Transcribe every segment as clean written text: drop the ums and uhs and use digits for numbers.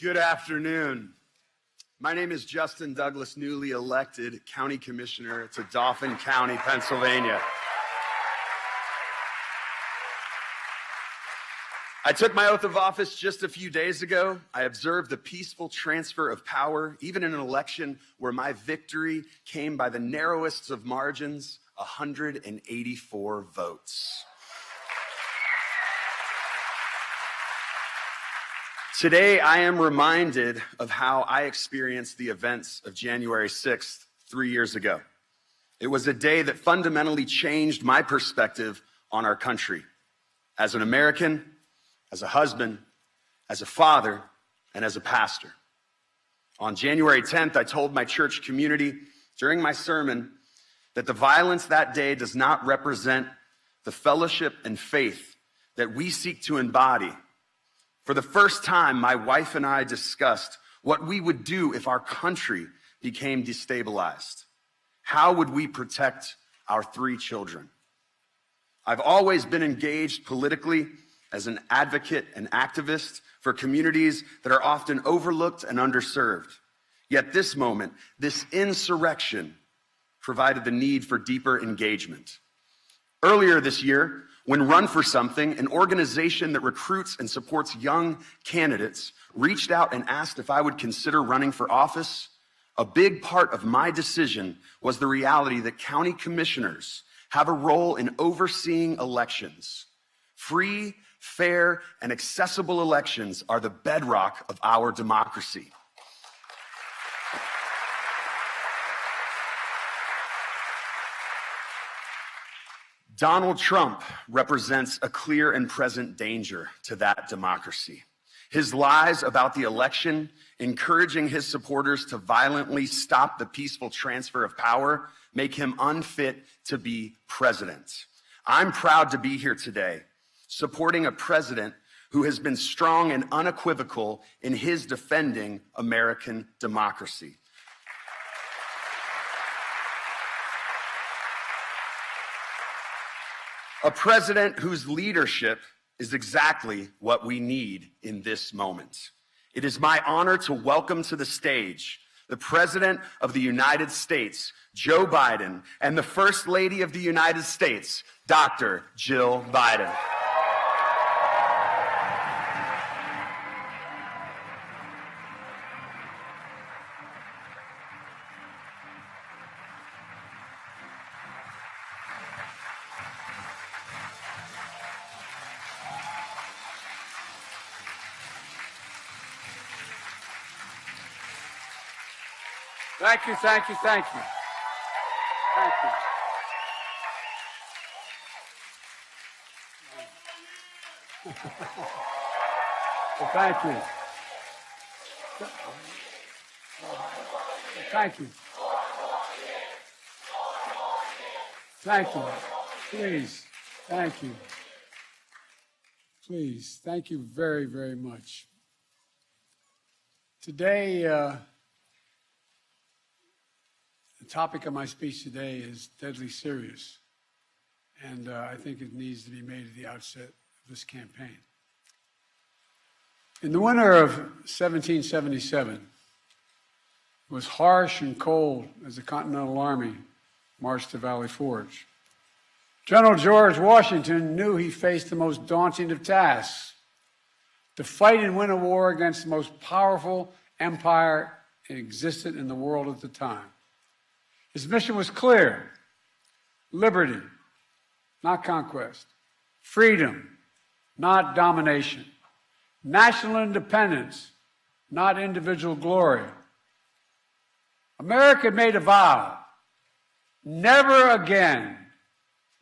Good afternoon. My name is Justin Douglas, newly elected County Commissioner to Dauphin County, Pennsylvania. I took my oath of office just a few days ago. I observed the peaceful transfer of power, even in an election where my victory came by the narrowest of margins, 184 votes. Today, I am reminded of how I experienced the events of January 6th 3 years ago. It was a day that fundamentally changed my perspective on our country. As an American, as a husband, as a father, and as a pastor. On January 10th, I told my church community during my sermon that the violence that day does not represent the fellowship and faith that we seek to embody. For the first time, my wife and I discussed what we would do if our country became destabilized. How would we protect our 3 children? I've always been engaged politically as an advocate and activist for communities that are often overlooked and underserved. Yet this moment, this insurrection, provided the need for deeper engagement. Earlier this year, when Run for Something, an organization that recruits and supports young candidates, reached out and asked if I would consider running for office, a big part of my decision was the reality that county commissioners have a role in overseeing elections. Free, fair, and accessible elections are the bedrock of our democracy. Donald Trump represents a clear and present danger to that democracy. His lies about the election, encouraging his supporters to violently stop the peaceful transfer of power, make him unfit to be president. I'm proud to be here today, supporting a president who has been strong and unequivocal in his defending American democracy. A president whose leadership is exactly what we need in this moment. It is my honor to welcome to the stage the President of the United States, Joe Biden, and the First Lady of the United States, Dr. Jill Biden. Thank you, thank you, thank you. Thank you. Well, thank you. Thank you. Thank you. Please, thank you. Please, thank you very, very much. Today, the topic of my speech today is deadly serious, and I think it needs to be made at the outset of this campaign. In the winter of 1777, it was harsh and cold as the Continental Army marched to Valley Forge. General George Washington knew he faced the most daunting of tasks, to fight and win a war against the most powerful empire that existed in the world at the time. His mission was clear: liberty, not conquest; freedom, not domination; national independence, not individual glory. America had made a vow: never again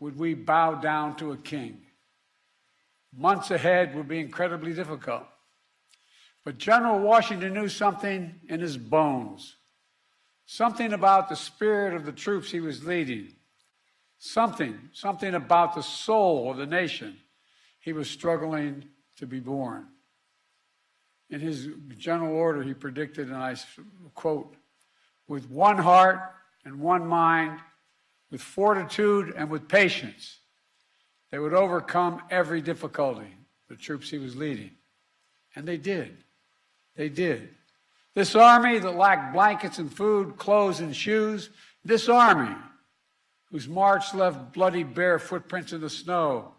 would we bow down to a king. Months ahead would be incredibly difficult. But General Washington knew something in his bones. Something about the spirit of the troops he was leading. Something about the soul of the nation he was struggling to be born. In his general order, he predicted, and I quote, "With one heart and one mind, with fortitude and with patience, they would overcome every difficulty," the troops he was leading. And they did. They did. This army that lacked blankets and food, clothes and shoes, this army whose march left bloody bare footprints in the snow,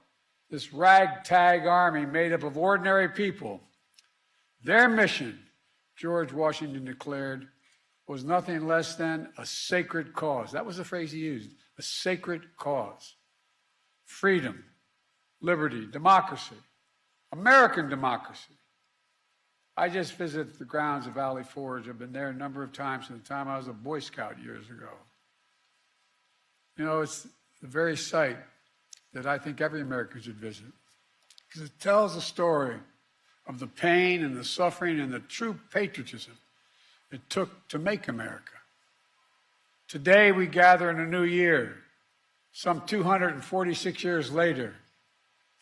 this ragtag army made up of ordinary people, their mission, George Washington declared, was nothing less than a sacred cause. That was the phrase he used, a sacred cause. Freedom, liberty, democracy, American democracy. I just visited the grounds of Valley Forge. I've been there a number of times since the time I was a Boy Scout years ago. You know, it's the very site that I think every American should visit, because it tells the story of the pain and the suffering and the true patriotism it took to make America. Today we gather in a new year, some 246 years later,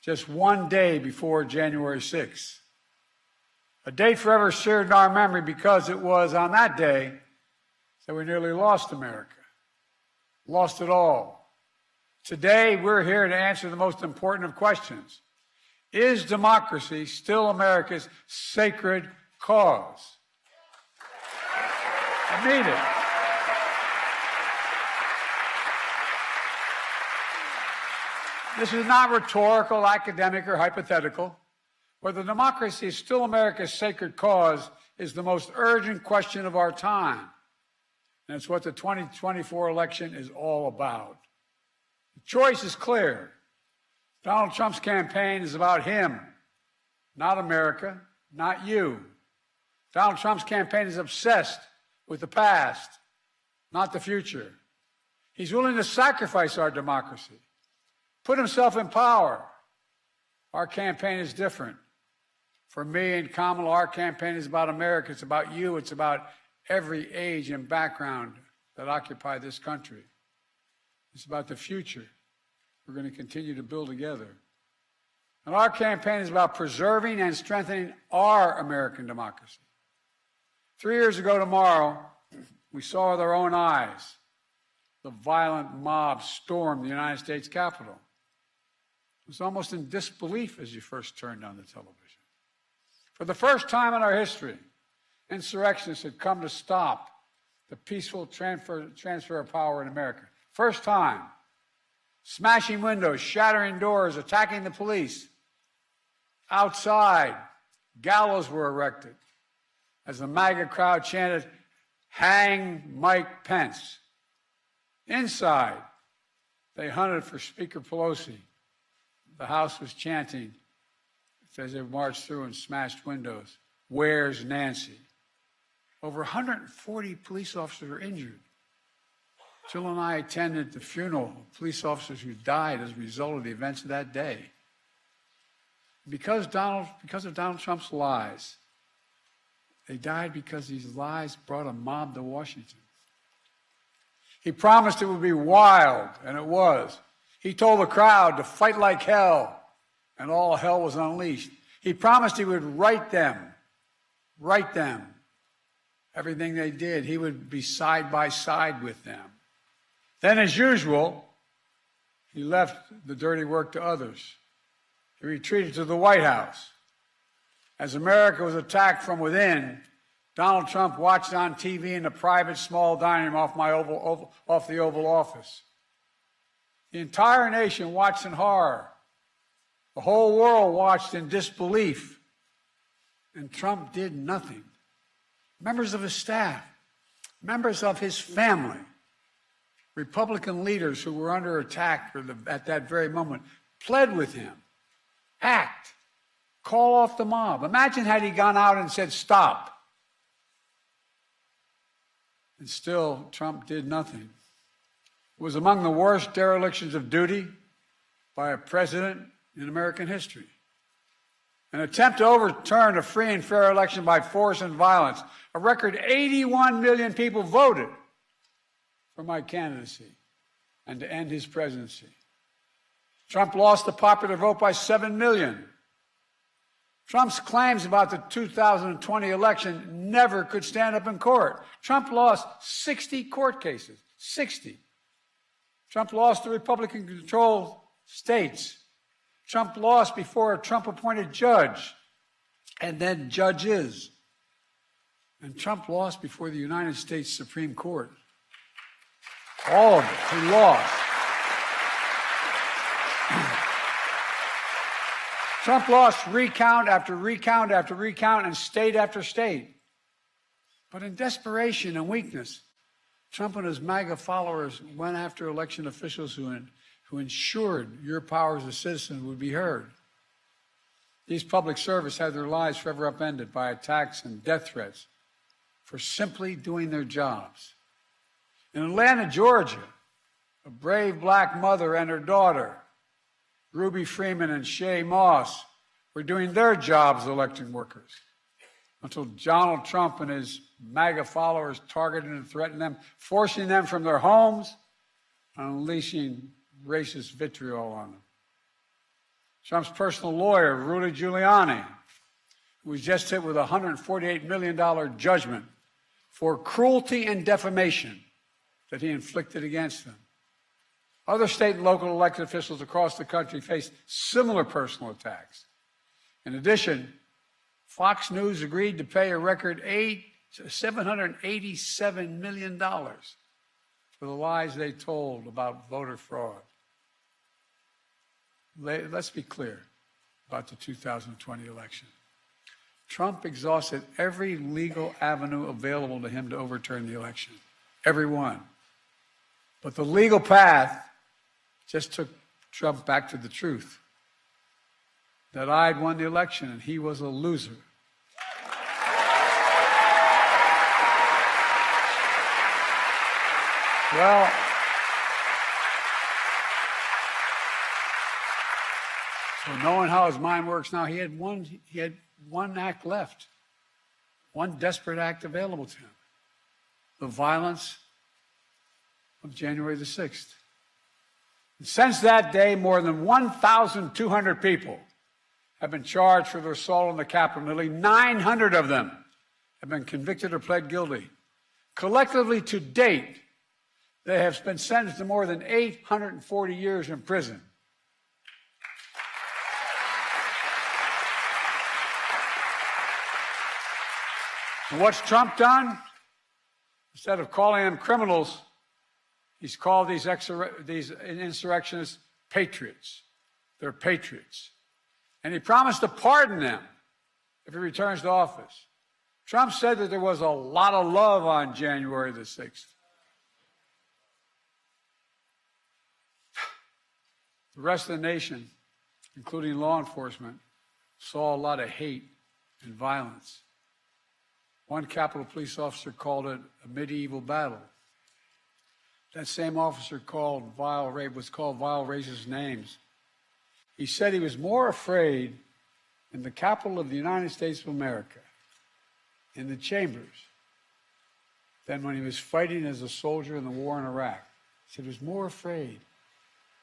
just one day before January 6th. A date forever seared in our memory because it was on that day that we nearly lost America, lost it all. Today we're here to answer the most important of questions. Is democracy still America's sacred cause? I mean it. This is not rhetorical, academic, or hypothetical. Whether democracy is still America's sacred cause is the most urgent question of our time. And it's what the 2024 election is all about. The choice is clear. Donald Trump's campaign is about him, not America, not you. Donald Trump's campaign is obsessed with the past, not the future. He's willing to sacrifice our democracy, put himself in power. Our campaign is different. For me and Kamala, our campaign is about America. It's about you. It's about every age and background that occupy this country. It's about the future we're going to continue to build together. And our campaign is about preserving and strengthening our American democracy. 3 years ago tomorrow, we saw with our own eyes the violent mob storm the United States Capitol. It was almost in disbelief as you first turned on the television. For the first time in our history, insurrectionists had come to stop the peaceful transfer of power in America. First time. Smashing windows, shattering doors, attacking the police. Outside, gallows were erected as the MAGA crowd chanted, "Hang Mike Pence." Inside, they hunted for Speaker Pelosi. The House was chanting as they marched through and smashed windows, "Where's Nancy?" Over 140 police officers were injured. Jill and I attended the funeral of police officers who died as a result of the events of that day. Because of Donald Trump's lies, they died because these lies brought a mob to Washington. He promised it would be wild, and it was. He told the crowd to fight like hell, and all hell was unleashed. He promised he would right them. Everything they did, he would be side by side with them. Then, as usual, he left the dirty work to others. He retreated to the White House. As America was attacked from within, Donald Trump watched on TV in a private small dining room off the Oval Office. The entire nation watched in horror. The whole world watched in disbelief. And Trump did nothing. Members of his staff, members of his family, Republican leaders who were under attack at that very moment pled with him. Act. Call off the mob. Imagine had he gone out and said, "Stop." And still, Trump did nothing. It was among the worst derelictions of duty by a president in American history. An attempt to overturn a free and fair election by force and violence. A record 81 million people voted for my candidacy and to end his presidency. Trump lost the popular vote by 7 million. Trump's claims about the 2020 election never could stand up in court. Trump lost 60 court cases. 60. Trump lost the Republican-controlled states. Trump lost before a Trump-appointed judge, and then judges. And Trump lost before the United States Supreme Court. All of it. He lost. Trump lost recount after recount after recount and state after state. But in desperation and weakness, Trump and his MAGA followers went after election officials who ensured your power as a citizen would be heard. These public servants had their lives forever upended by attacks and death threats for simply doing their jobs. In Atlanta, Georgia, a brave black mother and her daughter, Ruby Freeman and Shay Moss, were doing their jobs as election workers until Donald Trump and his MAGA followers targeted and threatened them, forcing them from their homes and unleashing racist vitriol on them. Trump's personal lawyer, Rudy Giuliani, who was just hit with a $148 million judgment for cruelty and defamation that he inflicted against them. Other state and local elected officials across the country faced similar personal attacks. In addition, Fox News agreed to pay a record $787 million for the lies they told about voter fraud. Let's be clear about the 2020 election. Trump exhausted every legal avenue available to him to overturn the election. Every one. But the legal path just took Trump back to the truth. That I'd won the election and he was a loser. Well, so knowing how his mind works now, he had one act left, one desperate act available to him: the violence of January the 6th. And since that day, more than 1,200 people have been charged for their assault on the Capitol. Nearly 900 of them have been convicted or pled guilty. Collectively, to date, they have been sentenced to more than 840 years in prison. And what's Trump done? Instead of calling them criminals, he's called these insurrectionists patriots. They're patriots. And he promised to pardon them if he returns to office. Trump said that there was a lot of love on January the 6th. The rest of the nation, including law enforcement, saw a lot of hate and violence. One Capitol police officer called it a medieval battle. That same officer was called vile racist names. He said he was more afraid in the capital of the United States of America, in the chambers, than when he was fighting as a soldier in the war in Iraq. He said he was more afraid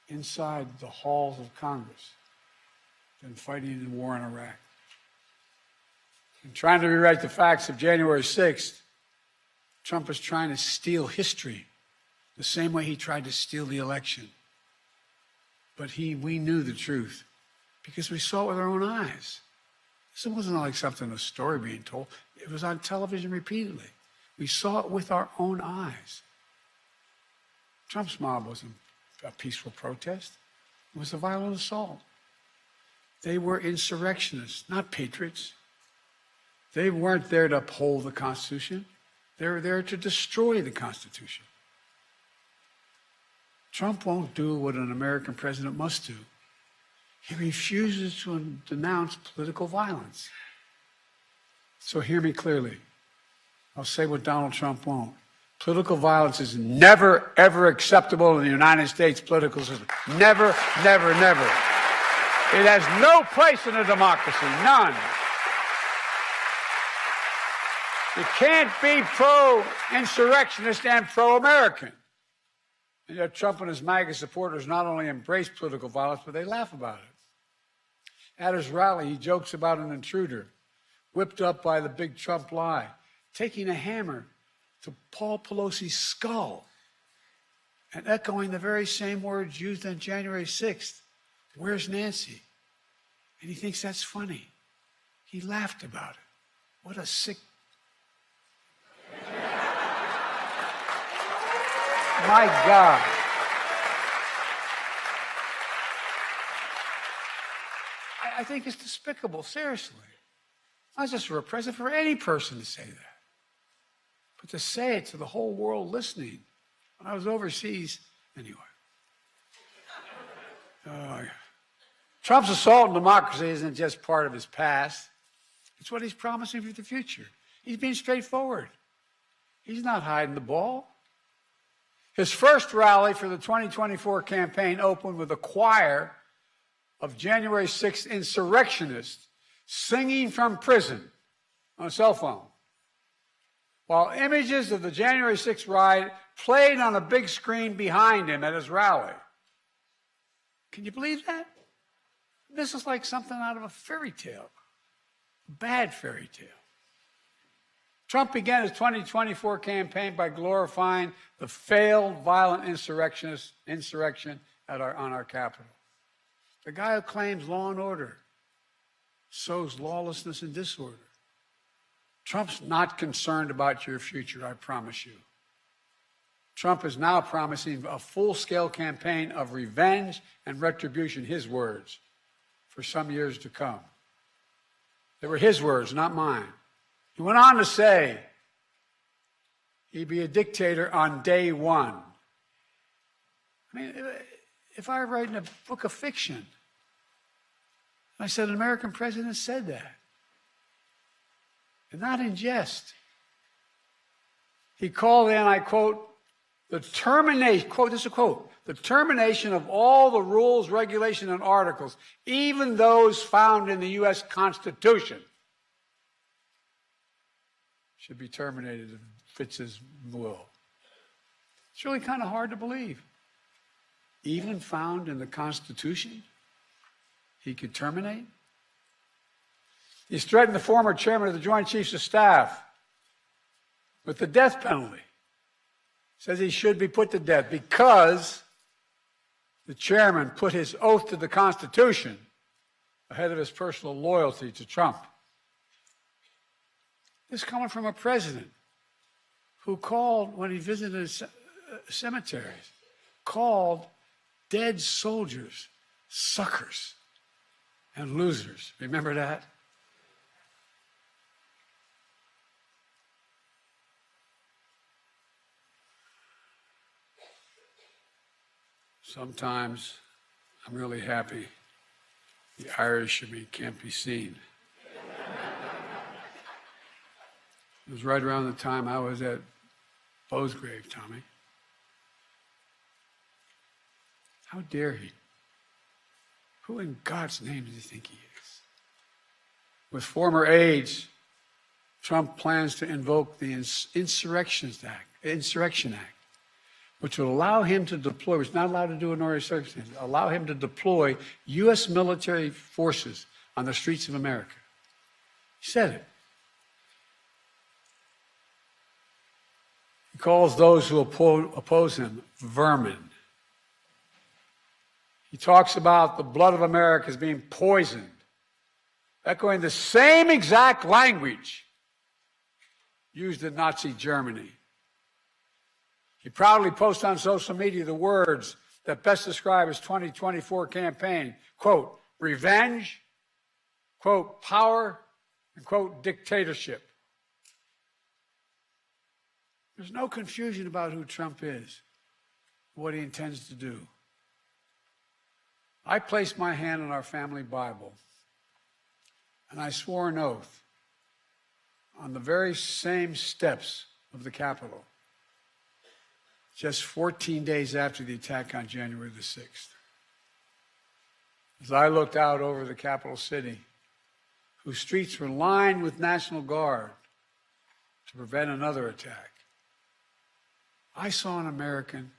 inside the halls of Congress than fighting in the war in Iraq. And trying to rewrite the facts of January 6th, Trump is trying to steal history the same way he tried to steal the election. But we knew the truth because we saw it with our own eyes. This wasn't like a story being told. It was on television repeatedly. We saw it with our own eyes. Trump's mob wasn't a peaceful protest. It was a violent assault. They were insurrectionists, not patriots. They weren't there to uphold the Constitution. They were there to destroy the Constitution. Trump won't do what an American president must do. He refuses to denounce political violence. So hear me clearly. I'll say what Donald Trump won't. Political violence is never, ever acceptable in the United States political system. Never, never, never. It has no place in a democracy, none. You can't be pro-insurrectionist and pro-American. And yet Trump and his MAGA supporters not only embrace political violence, but they laugh about it. At his rally, he jokes about an intruder, whipped up by the big Trump lie, taking a hammer to Paul Pelosi's skull and echoing the very same words used on January 6th. Where's Nancy? And he thinks that's funny. He laughed about it. What a sick My God. I think it's despicable, seriously. Not just for a president, for any person to say that. But to say it to the whole world listening. When I was overseas, anyway. Trump's assault on democracy isn't just part of his past. It's what he's promising for the future. He's being straightforward. He's not hiding the ball. His first rally for the 2024 campaign opened with a choir of January 6th insurrectionists singing from prison on a cell phone, while images of the January 6th riot played on a big screen behind him at his rally. Can you believe that? This is like something out of a fairy tale, a bad fairy tale. Trump began his 2024 campaign by glorifying the failed violent insurrection on our Capitol. The guy who claims law and order sows lawlessness and disorder. Trump's not concerned about your future, I promise you. Trump is now promising a full-scale campaign of revenge and retribution, his words, for some years to come. They were his words, not mine. He went on to say he'd be a dictator on day one. I mean, if I were writing a book of fiction, I said an American president said that. And not in jest. He called in, I quote, the termination, quote, this is a quote, the termination of all the rules, regulations, and articles, even those found in the U.S. Constitution, should be terminated if it fits his will. It's really kind of hard to believe. Even found in the Constitution, he could terminate? He's threatened the former chairman of the Joint Chiefs of Staff with the death penalty. Says he should be put to death because the chairman put his oath to the Constitution ahead of his personal loyalty to Trump. This coming from a president who called, when he visited cemeteries, called dead soldiers suckers and losers. Remember that? Sometimes I'm really happy the Irish in me can't be seen. It was right around the time I was at Bo's grave, Tommy. How dare he? Who in God's name does he think he is? With former aides, Trump plans to invoke the Insurrection Act, which would allow him to deploy, which is not allowed to do in ordinary circumstances, allow him to deploy U.S. military forces on the streets of America. He said it. He calls those who oppose him vermin. He talks about the blood of America as being poisoned, echoing the same exact language used in Nazi Germany. He proudly posts on social media the words that best describe his 2024 campaign, quote, revenge, quote, power, and quote, dictatorship. There's no confusion about who Trump is, what he intends to do. I placed my hand on our family Bible, and I swore an oath on the very same steps of the Capitol, just 14 days after the attack on January the 6th. As I looked out over the capital city, whose streets were lined with National Guard to prevent another attack, I saw an American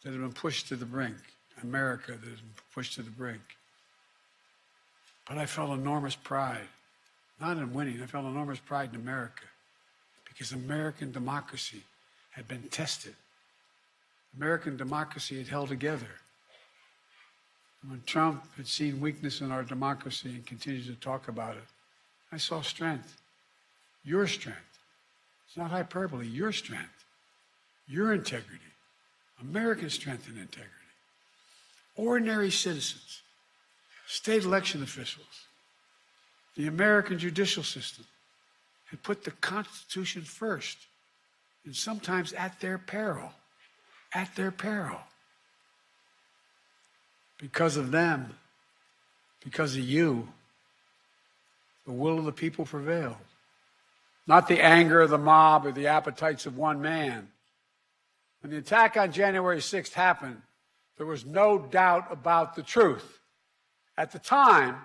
that had been pushed to the brink, America that had been pushed to the brink. But I felt enormous pride, not in winning, I felt enormous pride in America, because American democracy had been tested. American democracy had held together. And when Trump had seen weakness in our democracy and continued to talk about it, I saw strength, your strength. It's not hyperbole, your strength, your integrity, American strength and integrity. Ordinary citizens, state election officials, the American judicial system had put the Constitution first, and sometimes at their peril. At their peril. Because of them, because of you, the will of the people prevailed. Not the anger of the mob or the appetites of one man. When the attack on January 6th happened, there was no doubt about the truth. At the time,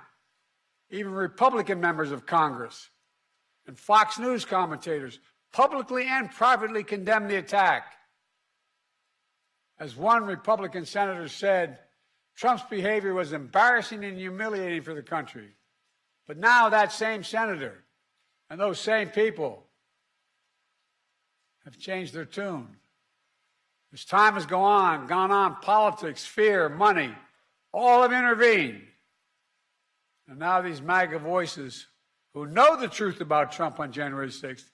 even Republican members of Congress and Fox News commentators publicly and privately condemned the attack. As one Republican senator said, Trump's behavior was embarrassing and humiliating for the country. But now that same senator and those same people have changed their tune. As time has gone on, politics, fear, money, all have intervened. And now these MAGA voices who know the truth about Trump on January 6th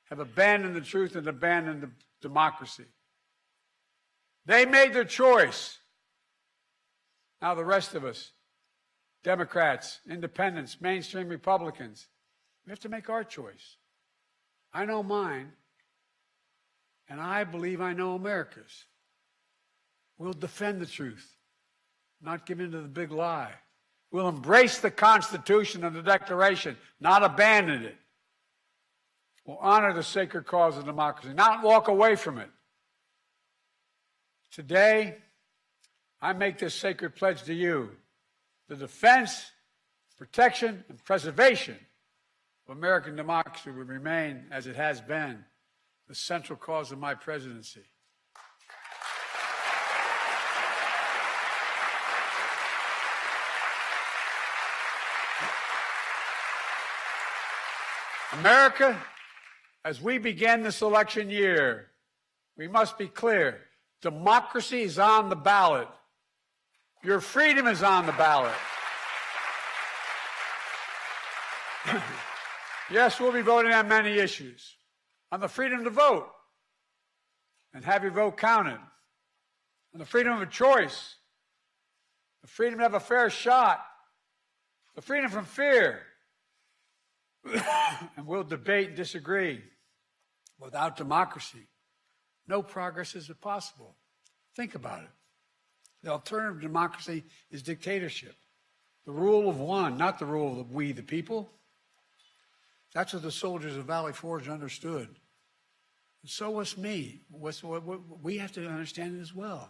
have abandoned the truth and abandoned the democracy. They made their choice. Now the rest of us, Democrats, independents, mainstream Republicans, we have to make our choice. I know mine, and I believe I know America's. We'll defend the truth, not give in to the big lie. We'll embrace the Constitution and the Declaration, not abandon it. We'll honor the sacred cause of democracy, not walk away from it. Today, I make this sacred pledge to you: the defense, protection, and preservation of American democracy will remain, as it has been, the central cause of my presidency. America, as we begin this election year, we must be clear. Democracy is on the ballot. Your freedom is on the ballot. Yes, we'll be voting on many issues. On the freedom to vote and have your vote counted. On the freedom of choice. The freedom to have a fair shot. The freedom from fear. And we'll debate and disagree. Without democracy, no progress is possible. Think about it. The alternative to democracy is dictatorship. The rule of one, not the rule of we, the people. That's what the soldiers of Valley Forge understood. And so was me. We have to understand it as well.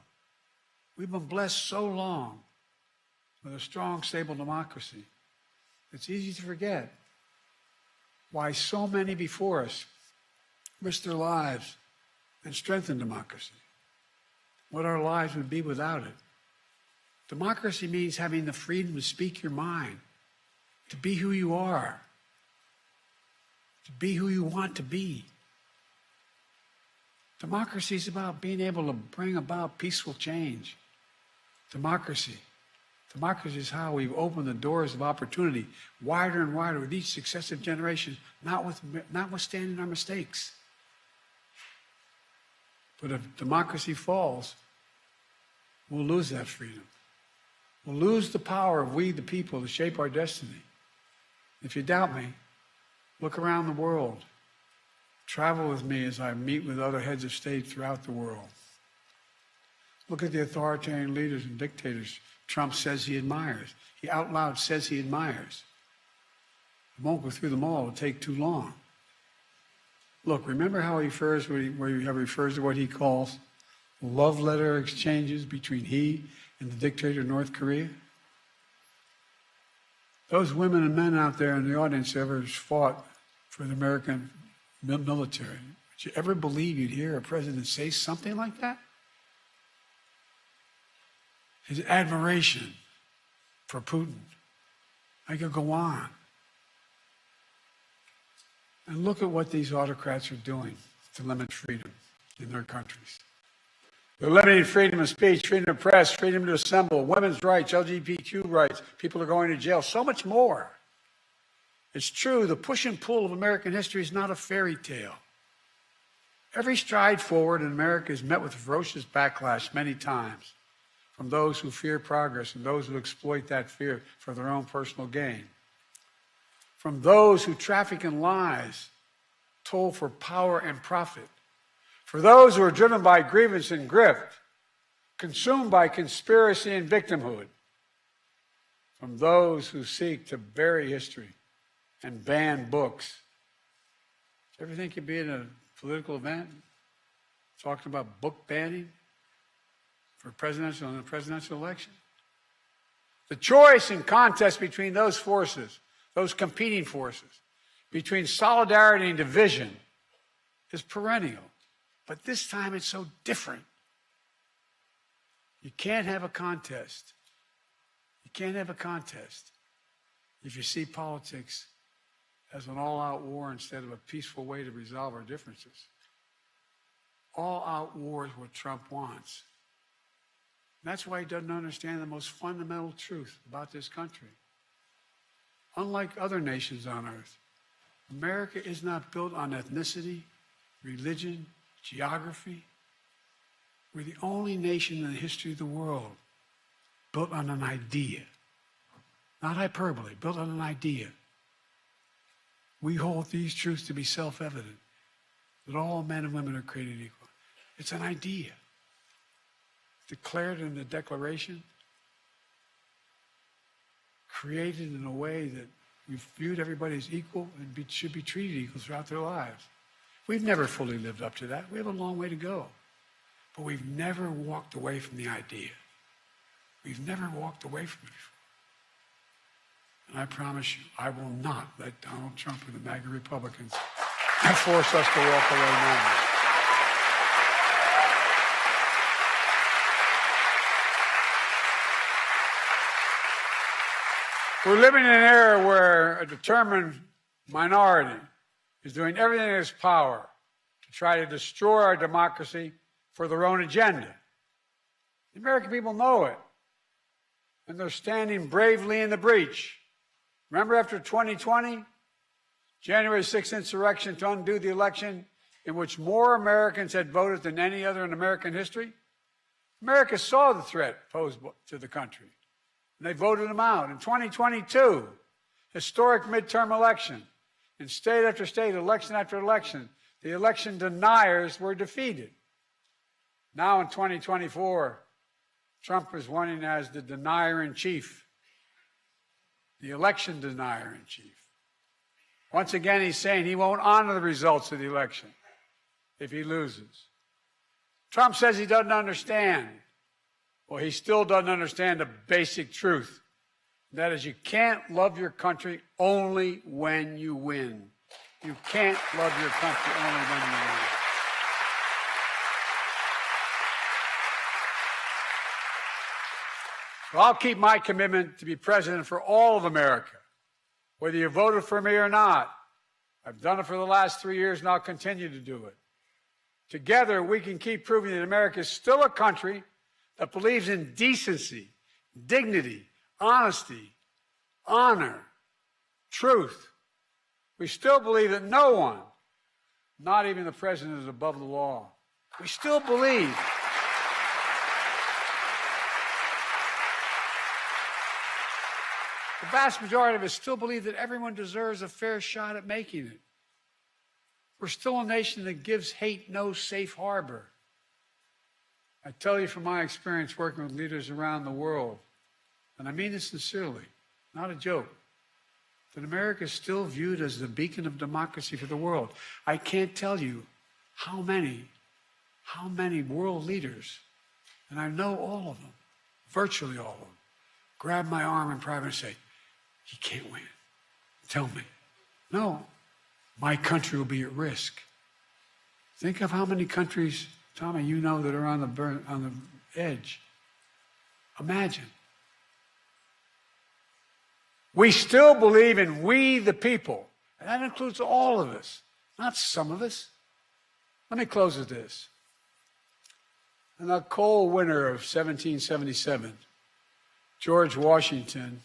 We've been blessed so long with a strong, stable democracy. It's easy to forget why so many before us risked their lives and strengthened democracy. What our lives would be without it. Democracy means having the freedom to speak your mind, to be who you are, to be who you want to be. Democracy is about being able to bring about peaceful change. Democracy is how we've opened the doors of opportunity wider and wider with each successive generation, notwithstanding our mistakes. But if democracy falls, we'll lose that freedom. We'll lose the power of we, the people, to shape our destiny. If you doubt me, look around the world. Travel with me as I meet with other heads of state throughout the world. Look at the authoritarian leaders and dictators Trump says he admires. He out loud says he admires. I won't go through them all. It'll take too long. Look, remember how he refers to what he calls love letter exchanges between he and the dictator of North Korea? Those women and men out there in the audience ever fought for the American military. Did you ever believe you'd hear a president say something like that? His admiration for Putin. I could go on. And look at what these autocrats are doing to limit freedom in their countries. They're limiting freedom of speech, freedom of press, freedom to assemble, women's rights, LGBTQ rights. People are going to jail, so much more. It's true, the push and pull of American history is not a fairy tale. Every stride forward in America is met with ferocious backlash many times from those who fear progress and those who exploit that fear for their own personal gain. From those who traffic in lies, toll for power and profit. For those who are driven by grievance and grift, consumed by conspiracy and victimhood. From those who seek to bury history and ban books. Do you ever think you'd be in a political event talking about book banning for a presidential election? The choice and contest between those forces, those competing forces, between solidarity and division is perennial. But this time it's so different. You can't have a contest. You can't have a contest if you see politics as an all-out war instead of a peaceful way to resolve our differences. All-out war is what Trump wants. And that's why he doesn't understand the most fundamental truth about this country. Unlike other nations on earth, America is not built on ethnicity, religion, geography. We're the only nation in the history of the world built on an idea. Not hyperbole, built on an idea. We hold these truths to be self-evident, that all men and women are created equal. It's an idea. Declared in the Declaration, created in a way that we've viewed everybody as equal and should be treated equal throughout their lives. We've never fully lived up to that. We have a long way to go. But we've never walked away from the idea. We've never walked away from it before. And I promise you, I will not let Donald Trump and the MAGA Republicans force us to walk away now. We're living in an era where a determined minority is doing everything in its power to try to destroy our democracy for their own agenda. The American people know it, and they're standing bravely in the breach. Remember after 2020, January 6th insurrection to undo the election in which more Americans had voted than any other in American history? America saw the threat posed to the country, and they voted them out. In 2022, historic midterm election, in state after state, election after election, the election deniers were defeated. Now in 2024, Trump is running as the denier-in-chief, the election denier-in-chief. Once again, he's saying he won't honor the results of the election if he loses. Trump says he doesn't understand. Well, he still doesn't understand the basic truth. That is, you can't love your country only when you win. You can't love your country only when you win. So I'll keep my commitment to be president for all of America, whether you voted for me or not. I've done it for the last 3 years, and I'll continue to do it. Together, we can keep proving that America is still a country that believes in decency, dignity, honesty, honor, truth. We still believe that no one, not even the president, is above the law. We still believe the vast majority of us still believe that everyone deserves a fair shot at making it. We're still a nation that gives hate no safe harbor. I tell you from my experience working with leaders around the world, and I mean this sincerely, not a joke, that America is still viewed as the beacon of democracy for the world. I can't tell you how many world leaders, and I know all of them, virtually all of them, grab my arm in private and say, "He can't win. Tell me." No, my country will be at risk. Think of how many countries, Tommy, you know, that are on the edge. Imagine. We still believe in we the people, and that includes all of us, not some of us. Let me close with this. In the cold winter of 1777, George Washington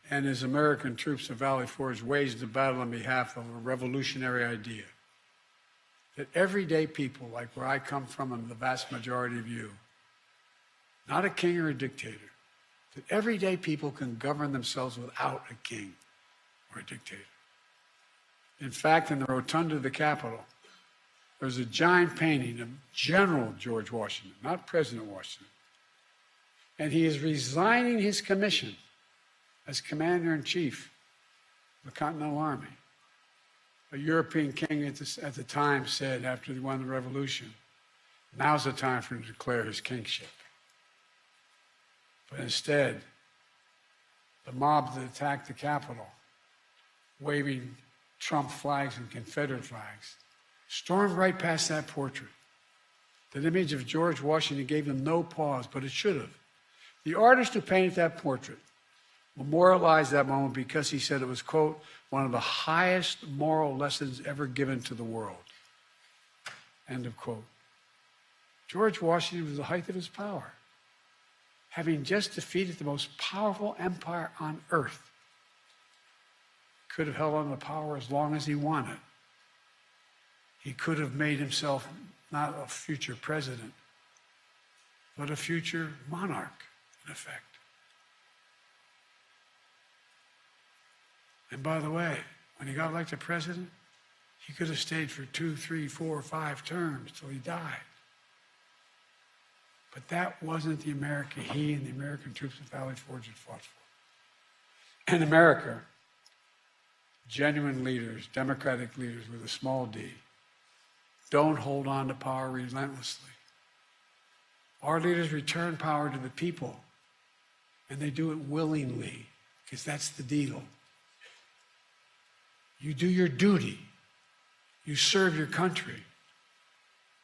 and his American troops at Valley Forge waged a battle on behalf of a revolutionary idea. that everyday people, like where I come from and the vast majority of you, not a king or a dictator, that everyday people can govern themselves without a king or a dictator. In fact, in the rotunda of the Capitol, there's a giant painting of General George Washington, not President Washington. And he is resigning his commission as commander-in-chief of the Continental Army. A European king at the time said, after he won the revolution, now's the time for him to declare his kingship. But instead, the mob that attacked the Capitol, waving Trump flags and Confederate flags, stormed right past that portrait. That image of George Washington gave them no pause, but it should have. The artist who painted that portrait memorialized that moment because he said it was, quote, one of the highest moral lessons ever given to the world, end of quote. George Washington was the height of his power, having just defeated the most powerful empire on earth. Could have held on to power as long as he wanted. He could have made himself not a future president, but a future monarch, in effect. And by the way, when he got elected president, he could have stayed for 2, 3, 4, 5 terms till he died. But that wasn't the America he and the American troops at Valley Forge had fought for. In America, genuine leaders, democratic leaders with a small d, don't hold on to power relentlessly. Our leaders return power to the people, and they do it willingly, because that's the deal. You do your duty. You serve your country.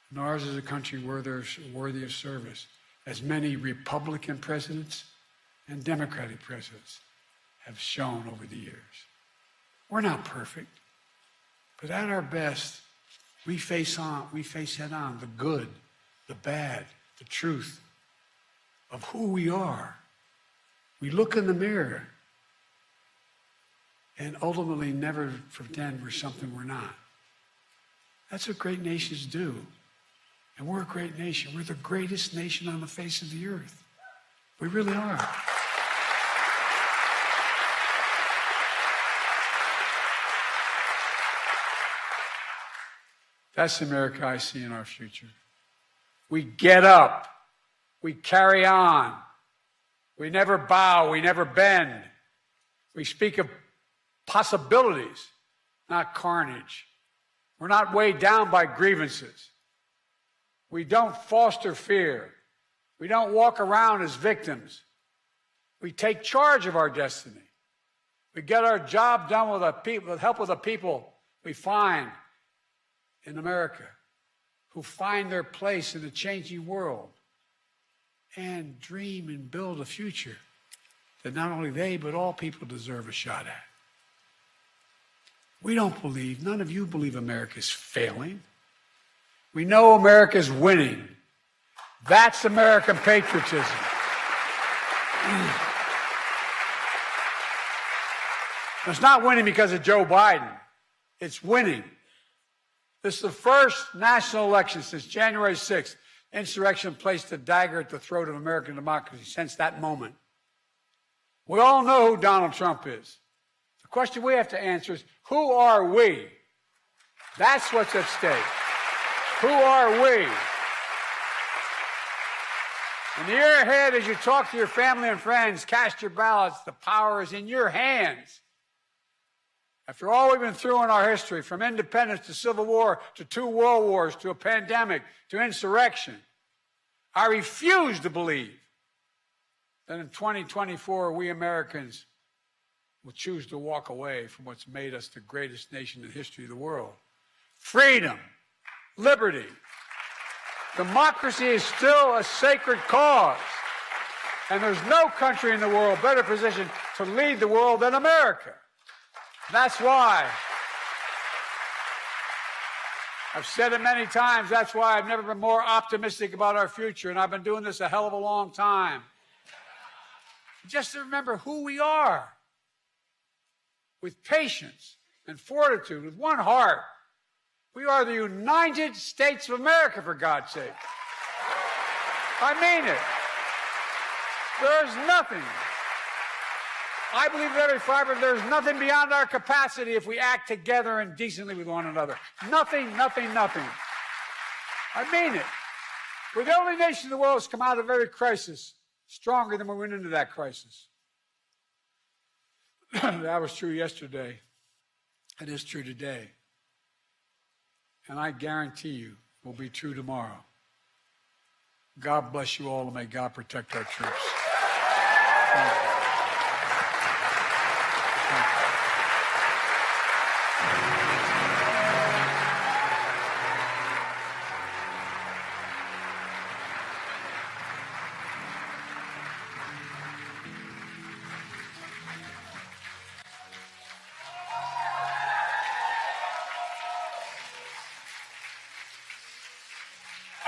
And ours is a country worthy of service, as many Republican presidents and Democratic presidents have shown over the years. We're not perfect, but at our best, we face head on the good, the bad, the truth of who we are. We look in the mirror and ultimately never pretend we're something we're not. That's what great nations do. And we're a great nation. We're the greatest nation on the face of the earth. We really are. That's the America I see in our future. We get up. We carry on. We never bow. We never bend. We speak of possibilities, not carnage. We're not weighed down by grievances. We don't foster fear. We don't walk around as victims. We take charge of our destiny. We get our job done with help of the people we find in America, who find their place in the changing world and dream and build a future that not only they, but all people deserve a shot at. We don't believe, none of you believe America's failing. We know America's winning. That's American patriotism. It's not winning because of Joe Biden. It's winning. This is the first national election since January 6th. Insurrection placed a dagger at the throat of American democracy since that moment. We all know who Donald Trump is. The question we have to answer is, who are we? That's what's at stake. Who are we? In the year ahead, as you talk to your family and friends, cast your ballots. The power is in your hands. After all we've been through in our history, from independence to civil war to 2 world wars to a pandemic to insurrection, I refuse to believe that in 2024 we Americans will choose to walk away from what's made us the greatest nation in the history of the world. Freedom, liberty, democracy is still a sacred cause. And there's no country in the world better positioned to lead the world than America. That's why, I've said it many times, that's why I've never been more optimistic about our future, and I've been doing this a hell of a long time. Just to remember who we are, with patience and fortitude, with one heart, We are the United States of America, for God's sake. I mean it. There's nothing. I believe with every fiber, there's nothing beyond our capacity if we act together and decently with one another. Nothing, nothing, nothing. I mean it. We're the only nation in the world that's come out of every crisis stronger than we went into that crisis. That was true yesterday. It is true today. And I guarantee you it will be true tomorrow. God bless you all, and may God protect our troops. Thank you.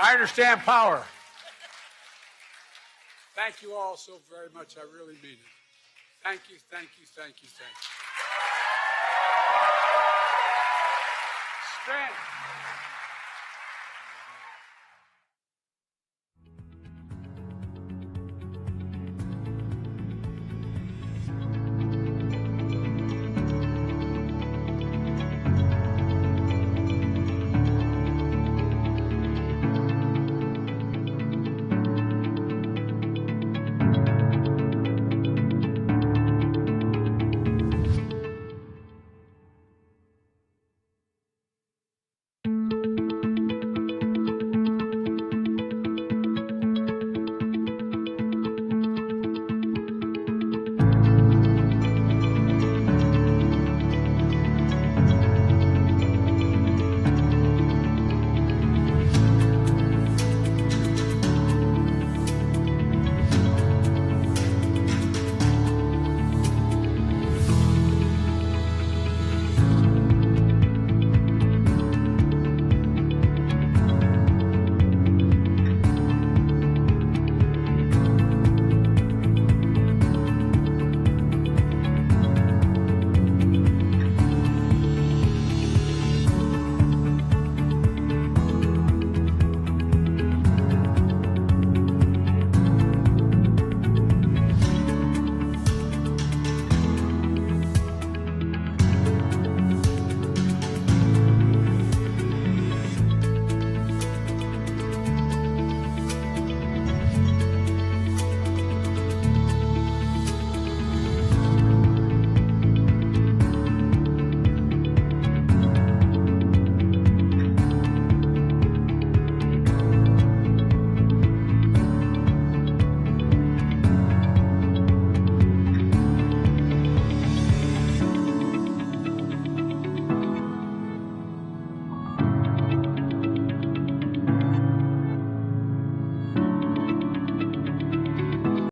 I understand power. Thank you all so very much. I really mean it. Thank you, thank you, thank you, thank you. Strength.